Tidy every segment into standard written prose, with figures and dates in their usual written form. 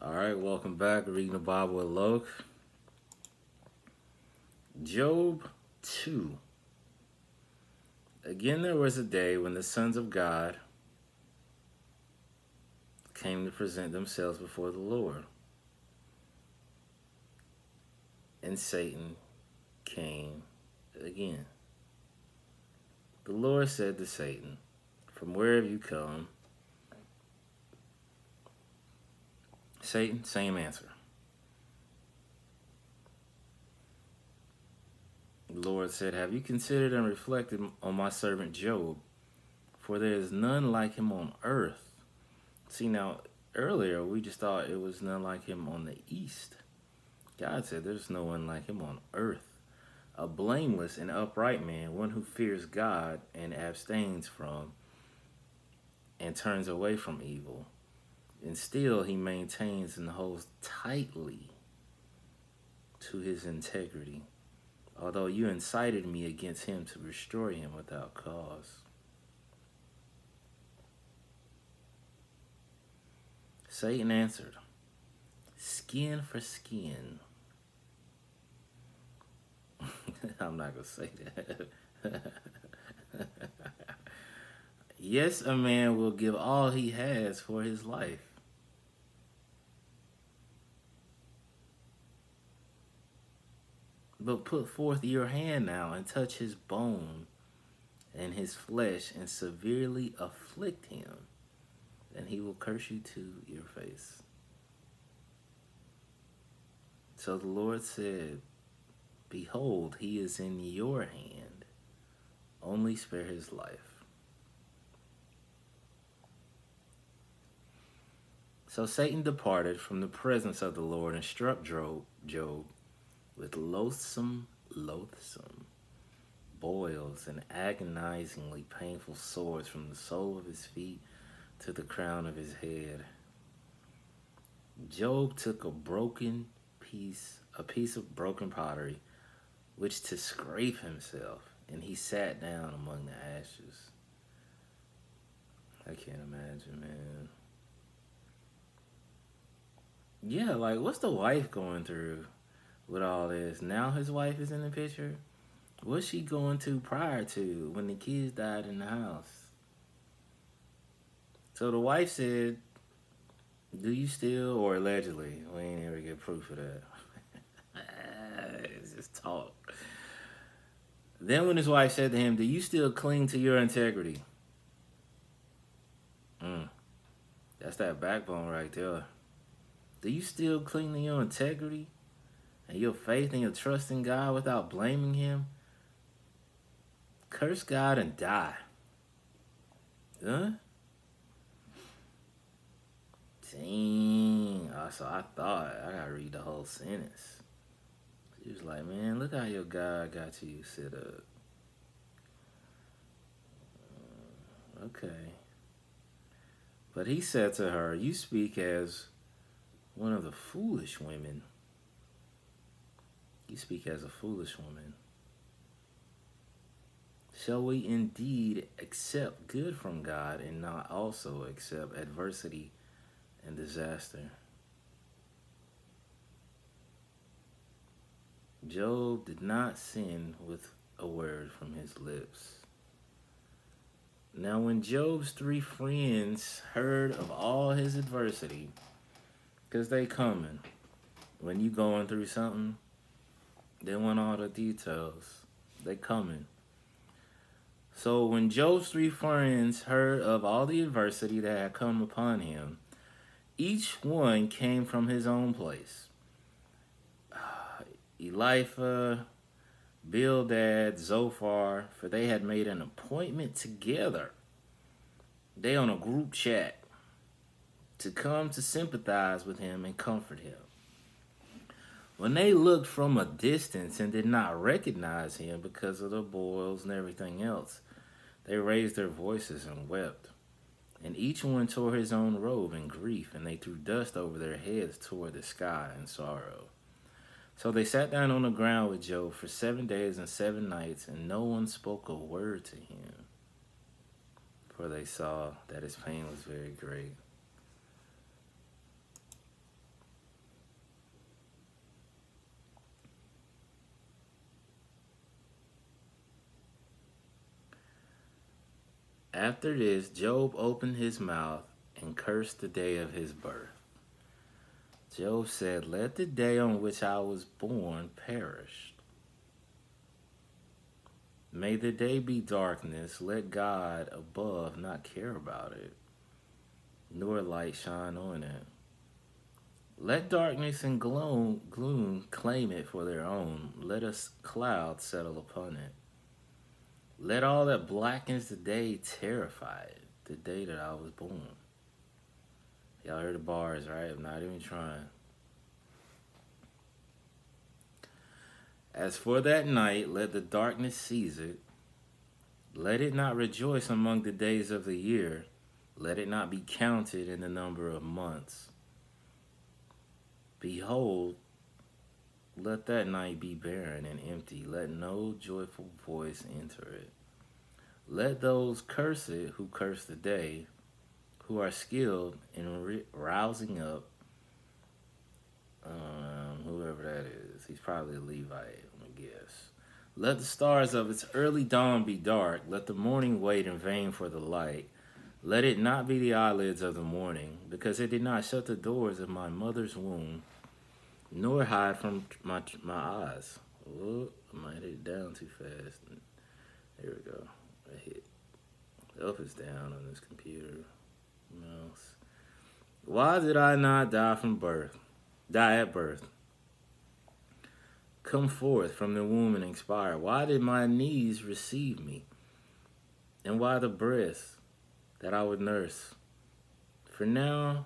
All right, welcome back. Reading the Bible with Loke. Job 2. Again, there was a day when the sons of God came to present themselves before the Lord. And Satan came again. The Lord said to Satan, "From where have you come?" Satan, same answer. The Lord said, "Have you considered and reflected on my servant Job? For there is none like him on earth." See, now, earlier we just thought it was none like him on the east. God said there's no one like him on earth. A blameless and upright man, one who fears God and abstains from and turns away from evil. And still he maintains and holds tightly to his integrity, although you incited me against him to destroy him without cause. Satan answered, "Skin for skin." I'm not going to say that. Yes, a man will give all he has for his life. But put forth your hand now and touch his bone and his flesh and severely afflict him, and he will curse you to your face. So the Lord said, "Behold, he is in your hand. Only spare his life." So Satan departed from the presence of the Lord and struck Job with loathsome boils and agonizingly painful sores from the sole of his feet to the crown of his head. Job took a piece of broken pottery, which to scrape himself, and he sat down among the ashes. I can't imagine, man. Yeah, like, what's the wife going through with all this? Now his wife is in the picture. What's she going to prior to when the kids died in the house? So the wife said, "Do you still," or allegedly, we ain't ever get proof of that. It's just talk. Then when his wife said to him, "Do you still cling to your integrity?" That's that backbone right there. Do you still cling to your integrity and your faith and your trust in God without blaming him? Curse God and die. Huh? Dang. So I thought I gotta read the whole sentence. He was like, "Man, look how your God got you set up." Okay. But he said to her, "You speak as one of the foolish women. You speak as a foolish woman. Shall we indeed accept good from God and not also accept adversity and disaster?" Job did not sin with a word from his lips. Now when Job's 3 friends heard of all his adversity, because they coming, when you going through something, they want all the details. They coming. So when Job's 3 friends heard of all the adversity that had come upon him, each one came from his own place. Eliphaz, Bildad, Zophar, for they had made an appointment together. They on a group chat to come to sympathize with him and comfort him. When they looked from a distance and did not recognize him because of the boils and everything else, they raised their voices and wept. And each one tore his own robe in grief, and they threw dust over their heads toward the sky in sorrow. So they sat down on the ground with Job for 7 days and 7 nights, and no one spoke a word to him, for they saw that his pain was very great. After this, Job opened his mouth and cursed the day of his birth. Job said, "Let the day on which I was born perish. May the day be darkness. Let God above not care about it, nor light shine on it. Let darkness and gloom claim it for their own. Let a cloud settle upon it. Let all that blackens the day terrify it, the day that I was born." Y'all heard the bars, right? I'm not even trying. As for that night, let the darkness seize it. Let it not rejoice among the days of the year. Let it not be counted in the number of months. Behold, let that night be barren and empty. Let no joyful voice enter it. Let those curse it who curse the day, who are skilled in rousing up, whoever that is. He's probably a Levite, I'm going to guess. Let the stars of its early dawn be dark. Let the morning wait in vain for the light. Let it not be the eyelids of the morning, because it did not shut the doors of my mother's womb, nor hide from my eyes. Oh, I might hit it down too fast. There we go. I hit up is down on this computer mouse. Why did I not die at birth? Come forth from the womb and expire. Why did my knees receive me? And why the breast that I would nurse? For now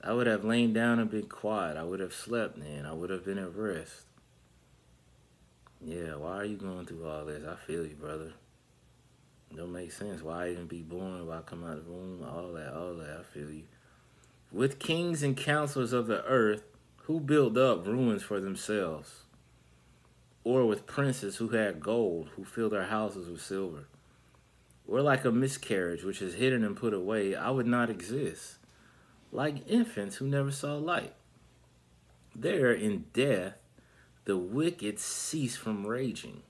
I would have lain down and been quiet. I would have slept then. I would have been at rest. Yeah, why are you going through all this? I feel you, brother. It don't make sense. Why even be born? Why come out of the womb? All that. I feel you. With kings and counselors of the earth, who built up ruins for themselves? Or with princes who had gold, who filled their houses with silver? Or like a miscarriage which is hidden and put away, I would not exist. Like infants who never saw light. There in death, the wicked cease from raging,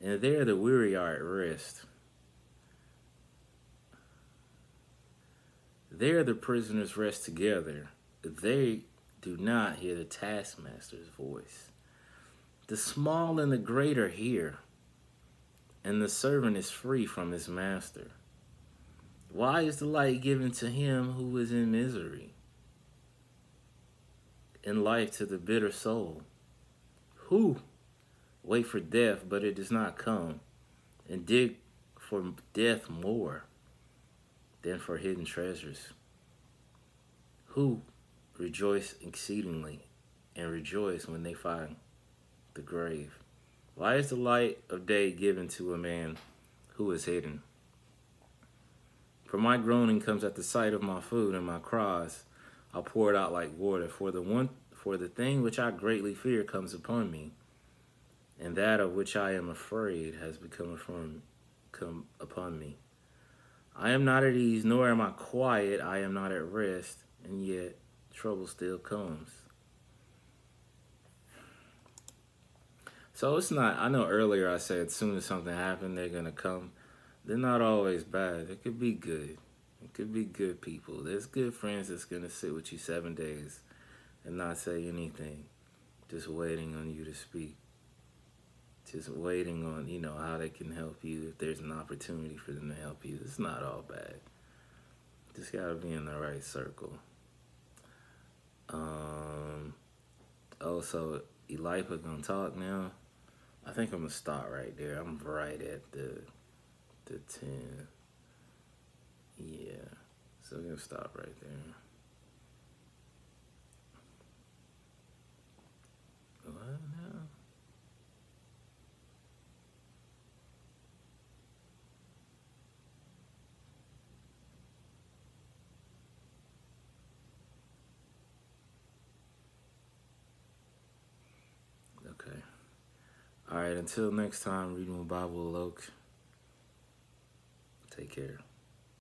and there the weary are at rest. There the prisoners rest together. They do not hear the taskmaster's voice. The small and the great are here, and the servant is free from his master. Why is the light given to him who is in misery, and life to the bitter soul? Who wait for death, but it does not come, and dig for death more than for hidden treasures? Who rejoice exceedingly and rejoice when they find the grave? Why is the light of day given to a man who is hidden? For my groaning comes at the sight of my food, and my cries I'll pour it out like water. For the thing which I greatly fear comes upon me, and that of which I am afraid has come upon me. I am not at ease, nor am I quiet. I am not at rest, and yet trouble still comes. So it's not, I know earlier I said as soon as something happened, they're going to come. They're not always bad. It could be good. It could be good people. There's good friends that's going to sit with you 7 days and not say anything, just waiting on you to speak. Just waiting on, how they can help you if there's an opportunity for them to help you. It's not all bad. Just got to be in the right circle. So Elipa gonna talk now. I think I'm gonna stop right there. I'm right at the 10. Yeah. So I'm gonna stop right there. What now? Okay. All right, until next time, reading the Bible with Loke. Take care.